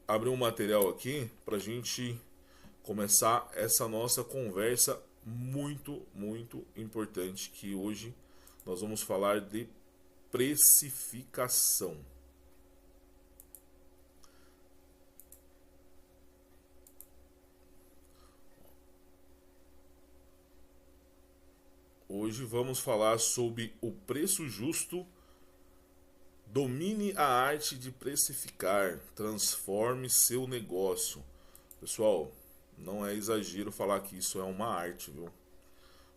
abrir um material aqui para a gente começar essa nossa conversa muito importante, que hoje nós vamos falar de precificação. Hoje vamos falar sobre o preço justo. Domine a arte de precificar, transforme seu negócio. Pessoal, não é exagero falar que isso é uma arte, viu?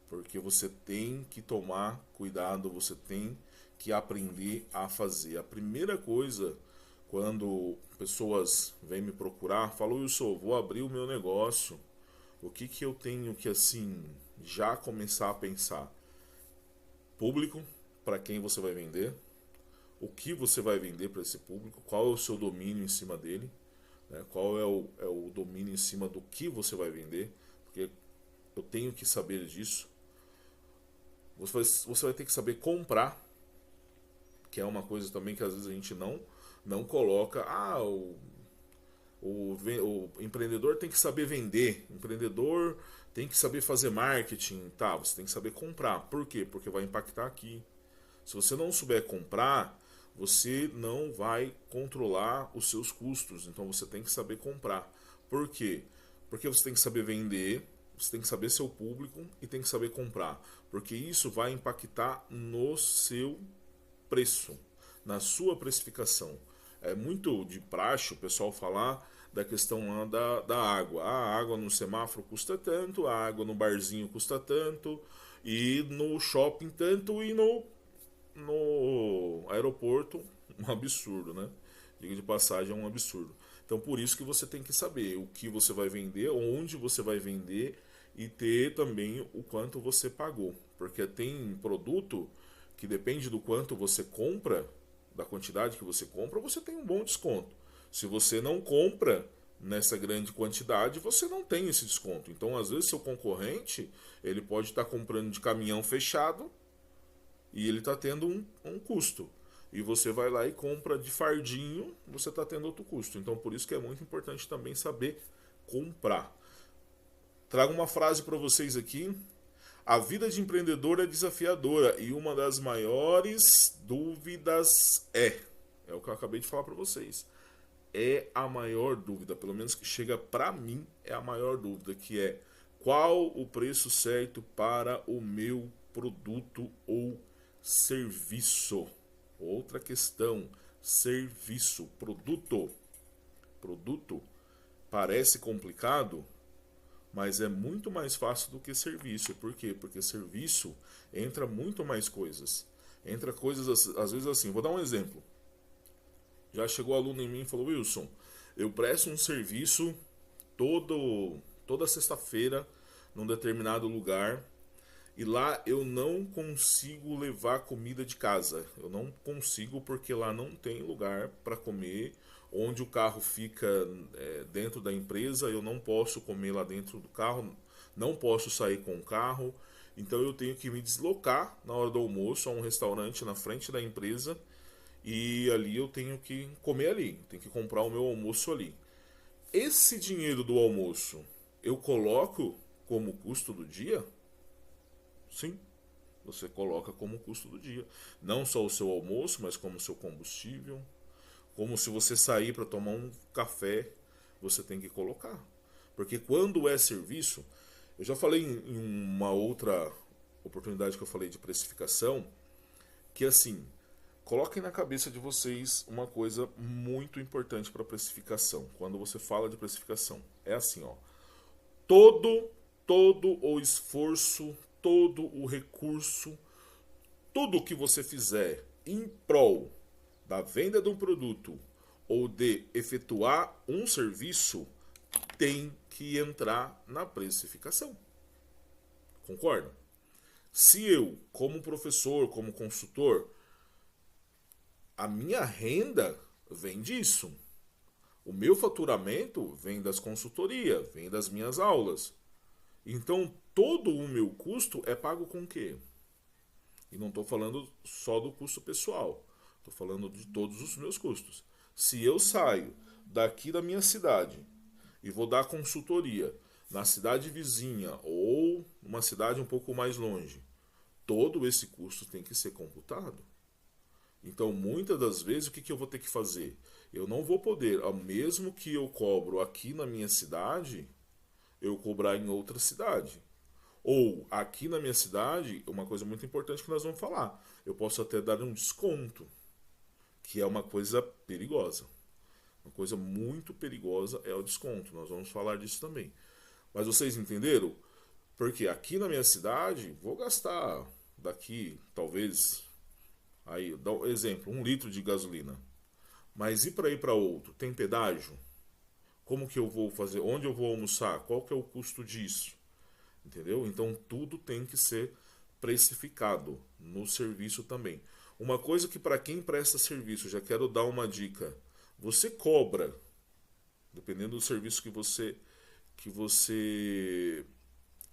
Porque você tem que tomar cuidado, você tem que aprender a fazer. A primeira coisa, quando pessoas vêm me procurar, falam: Wilson, vou abrir o meu negócio. O que que eu tenho que, assim, já começar a pensar? Público, para quem você vai vender, o que você vai vender para esse público, qual é o seu domínio em cima dele, né? Qual é o domínio em cima do que você vai vender, porque eu tenho que saber disso. Você vai ter que saber comprar, que é uma coisa também que às vezes a gente não coloca. O empreendedor tem que saber vender, o empreendedor tem que saber fazer marketing, tá? Você tem que saber comprar. Por quê? Porque vai impactar aqui. Se você não souber comprar, você não vai controlar os seus custos. Então você tem que saber comprar. Por quê? Porque você tem que saber vender, você tem que saber seu público e tem que saber comprar. Porque isso vai impactar no seu preço, na sua precificação. É muito de praxe o pessoal falar da questão lá da água. A água no semáforo custa tanto, a água no barzinho custa tanto, e no shopping tanto, e no aeroporto um absurdo, né? Diga de passagem, é um absurdo. Então por isso que você tem que saber o que você vai vender, onde você vai vender e ter também o quanto você pagou. Porque tem produto que depende do quanto você compra, da quantidade que você compra, você tem um bom desconto. Se você não compra nessa grande quantidade, você não tem esse desconto. Então, às vezes, seu concorrente, ele pode estar comprando de caminhão fechado e ele está tendo um custo. E você vai lá e compra de fardinho, você está tendo outro custo. Então, por isso que é muito importante também saber comprar. Trago uma frase para vocês aqui. A vida de empreendedor é desafiadora e uma das maiores dúvidas é o que eu acabei de falar para vocês. É a maior dúvida, pelo menos que chega para mim, é a maior dúvida, que é: qual o preço certo para o meu produto ou serviço? Outra questão, serviço, produto. Produto parece complicado, mas é muito mais fácil do que serviço. Por quê? Porque serviço entra muito mais coisas. Entra coisas, às vezes assim, vou dar um exemplo. Já chegou aluno em mim e falou: Wilson, eu presto um serviço toda sexta-feira num determinado lugar e lá eu não consigo levar comida de casa. Eu não consigo porque lá não tem lugar para comer. Onde o carro fica dentro da empresa, eu não posso comer lá dentro do carro, não posso sair com o carro. Então eu tenho que me deslocar na hora do almoço a um restaurante na frente da empresa e ali eu tenho que comer ali, tenho que comprar o meu almoço ali. Esse dinheiro do almoço eu coloco como custo do dia? Sim, você coloca como custo do dia. Não só o seu almoço, mas como o seu combustível. Como se você sair para tomar um café, você tem que colocar. Porque quando é serviço, eu já falei em uma outra oportunidade que eu falei de precificação, que assim, coloquem na cabeça de vocês uma coisa muito importante para precificação. Quando você fala de precificação, é assim, ó. Todo todo o esforço, todo o recurso, tudo que você fizer em prol da venda de um produto ou de efetuar um serviço tem que entrar na precificação. Concorda? Se eu, como professor, como consultor, a minha renda vem disso. O meu faturamento vem das consultorias, vem das minhas aulas. Então, todo o meu custo é pago com o quê? E não estou falando só do custo pessoal. Estou falando de todos os meus custos. Se eu saio daqui da minha cidade e vou dar consultoria na cidade vizinha ou uma cidade um pouco mais longe, todo esse custo tem que ser computado. Então, muitas das vezes, o que eu vou ter que fazer? Eu não vou poder, ao mesmo que eu cobro aqui na minha cidade, eu cobrar em outra cidade. Ou, aqui na minha cidade, uma coisa muito importante que nós vamos falar, eu posso até dar um desconto, que é uma coisa perigosa. Uma coisa muito perigosa é o desconto, nós vamos falar disso também. Mas vocês entenderam? Porque aqui na minha cidade, vou gastar daqui, talvez, aí, dá um exemplo, 1 litro de gasolina. Mas e para ir para outro? Tem pedágio? Como que eu vou fazer? Onde eu vou almoçar? Qual que é o custo disso? Entendeu? Então tudo tem que ser precificado no serviço também. Uma coisa que para quem presta serviço, já quero dar uma dica. Você cobra, dependendo do serviço que você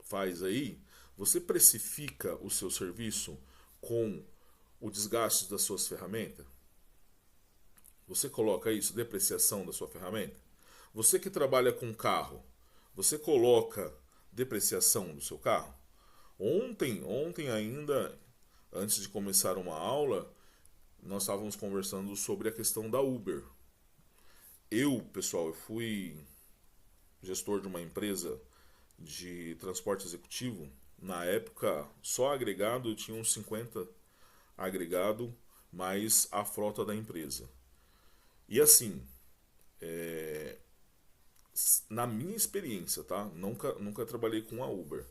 faz aí, você precifica o seu serviço com o desgaste das suas ferramentas? Você coloca isso, depreciação da sua ferramenta? Você que trabalha com carro, você coloca depreciação do seu carro? Ontem ainda, antes de começar uma aula, nós estávamos conversando sobre a questão da Uber. Pessoal, eu fui gestor de uma empresa de transporte executivo. Na época, só agregado, eu tinha uns 50 agregado, mais a frota da empresa. E assim, na minha experiência, tá? Nunca trabalhei com a Uber,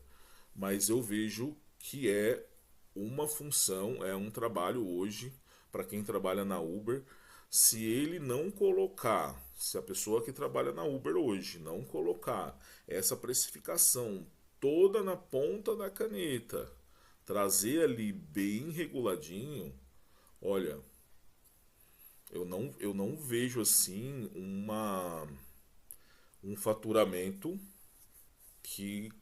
mas eu vejo que é uma função, é um trabalho hoje para quem trabalha na Uber. Se ele não colocar, se a pessoa que trabalha na Uber hoje não colocar essa precificação toda na ponta da caneta, trazer ali bem reguladinho, olha, eu não vejo assim um faturamento que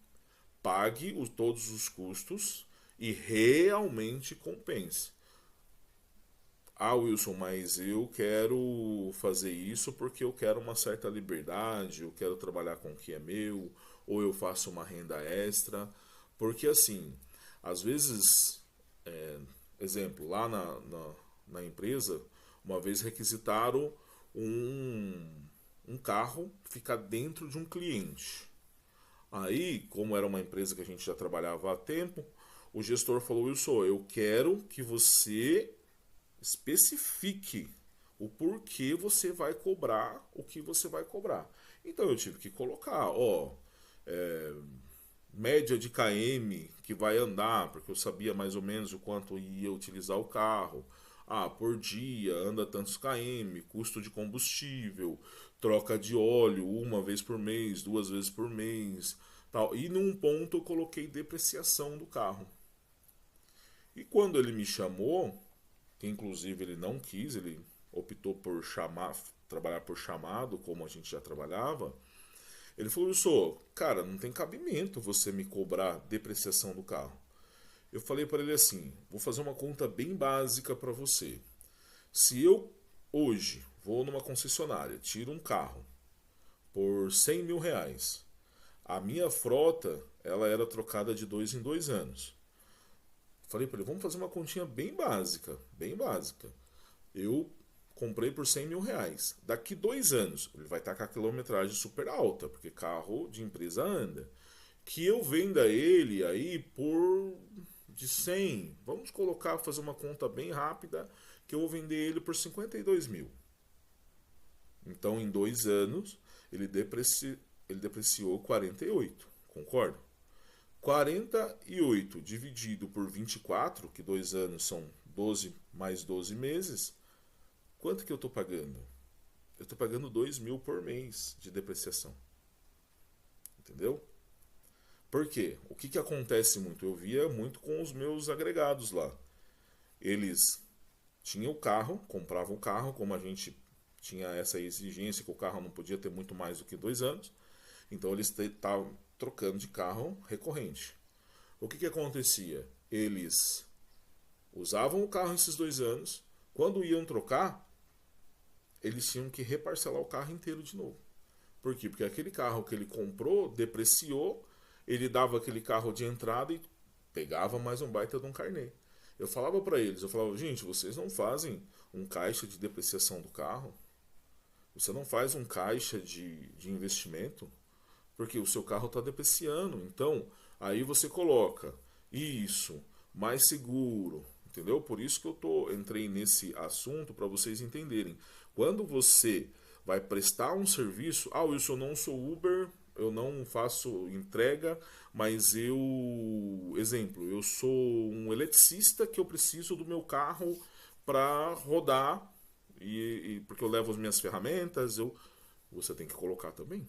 pague todos os custos e realmente compense. Ah, Wilson, mas eu quero fazer isso porque eu quero uma certa liberdade, eu quero trabalhar com o que é meu, ou eu faço uma renda extra. Porque assim, às vezes, exemplo, lá na empresa, uma vez requisitaram um carro ficar dentro de um cliente. Aí, como era uma empresa que a gente já trabalhava há tempo, o gestor falou: Wilson, eu quero que você especifique o porquê você vai cobrar o que você vai cobrar. Então eu tive que colocar, média de km que vai andar, porque eu sabia mais ou menos o quanto ia utilizar o carro. Ah, por dia anda tantos km, custo de combustível, troca de óleo 1 vez por mês, 2 vezes por mês, tal. E num ponto eu coloquei depreciação do carro. E quando ele me chamou, que inclusive ele não quis, ele optou por trabalhar por chamado, como a gente já trabalhava, ele falou: Wilson, cara, não tem cabimento você me cobrar depreciação do carro. Eu falei para ele assim: vou fazer uma conta bem básica para você. Se eu hoje vou numa concessionária, tiro um carro por 100 mil reais, a minha frota ela era trocada de 2 em 2 anos. Falei para ele: vamos fazer uma continha bem básica, bem básica. Eu comprei por 100 mil reais. Daqui 2 anos, ele vai estar com a quilometragem super alta, porque carro de empresa anda. Que eu venda ele aí por de 100. Vamos colocar, fazer uma conta bem rápida, que eu vou vender ele por 52 mil. Então, em 2 anos, ele depreciou 48. Concorda? 48 dividido por 24, que 2 anos são 12 mais 12 meses, quanto que eu estou pagando? Eu estou pagando 2 mil por mês de depreciação. Entendeu? Por quê? O que acontece muito? Eu via muito com os meus agregados lá. Eles tinham o carro, compravam o carro, como a gente tinha essa exigência que o carro não podia ter muito mais do que 2 anos, então eles estavam trocando de carro recorrente. O que acontecia? Eles usavam o carro esses 2 anos, quando iam trocar, eles tinham que reparcelar o carro inteiro de novo. Por quê? Porque aquele carro que ele comprou, depreciou, ele dava aquele carro de entrada e pegava mais um baita de um carnê. Eu falava para eles, eu falava, gente, vocês não fazem um caixa de depreciação do carro? Você não faz um caixa de investimento? Porque o seu carro está depreciando. Então, aí você coloca isso, mais seguro, entendeu? Por isso que entrei nesse assunto para vocês entenderem. Quando você vai prestar um serviço, Wilson, eu não sou Uber, eu não faço entrega, mas exemplo, eu sou um eletricista que eu preciso do meu carro para rodar porque eu levo as minhas ferramentas, você tem que colocar também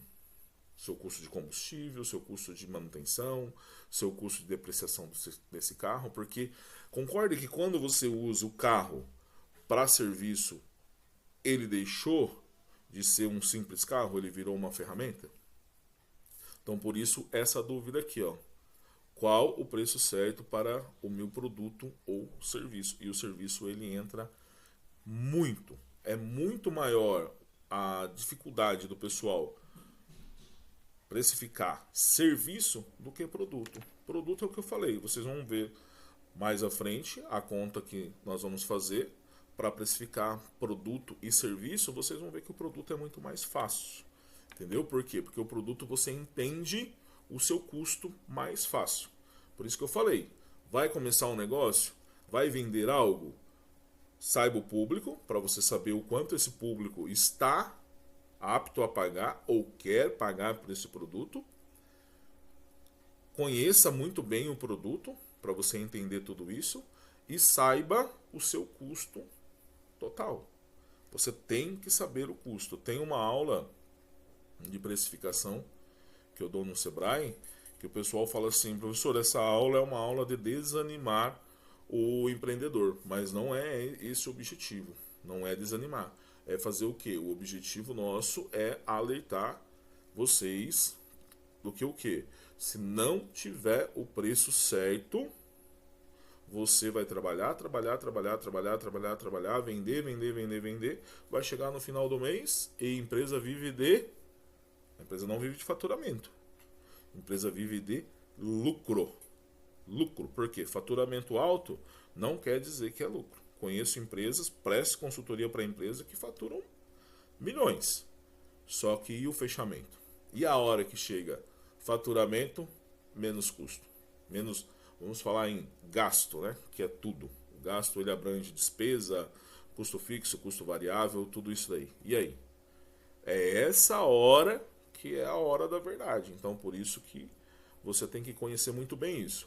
seu custo de combustível, seu custo de manutenção, seu custo de depreciação desse carro, porque concorde que quando você usa o carro para serviço, ele deixou de ser um simples carro, ele virou uma ferramenta. Então, por isso, essa dúvida aqui, ó. Qual o preço certo para o meu produto ou serviço? E o serviço, ele entra muito. É muito maior a dificuldade do pessoal precificar serviço do que produto. Produto é o que eu falei. Vocês vão ver mais à frente a conta que nós vamos fazer para precificar produto e serviço. Vocês vão ver que o produto é muito mais fácil. Entendeu? Por quê? Porque o produto você entende o seu custo mais fácil. Por isso que eu falei, vai começar um negócio, vai vender algo, saiba o público, para você saber o quanto esse público está apto a pagar ou quer pagar por esse produto. Conheça muito bem o produto, para você entender tudo isso, e saiba o seu custo total. Você tem que saber o custo. Tem uma aula de precificação que eu dou no Sebrae, que o pessoal fala assim, professor, essa aula é uma aula de desanimar o empreendedor, mas não é esse o objetivo, não é desanimar, é fazer o que? O objetivo nosso é alertar vocês do que o que? Se não tiver o preço certo, você vai trabalhar, vender, vai chegar no final do mês e a empresa a empresa não vive de faturamento. A empresa vive de lucro. Lucro, por quê? Faturamento alto não quer dizer que é lucro. Conheço empresas, presto consultoria para empresa que faturam milhões. Só que e o fechamento? E a hora que chega faturamento, menos custo. Menos, vamos falar em gasto, né? Que é tudo. O gasto ele abrange despesa, custo fixo, custo variável, tudo isso daí. E aí? É essa hora que é a hora da verdade. Então, por isso que você tem que conhecer muito bem isso.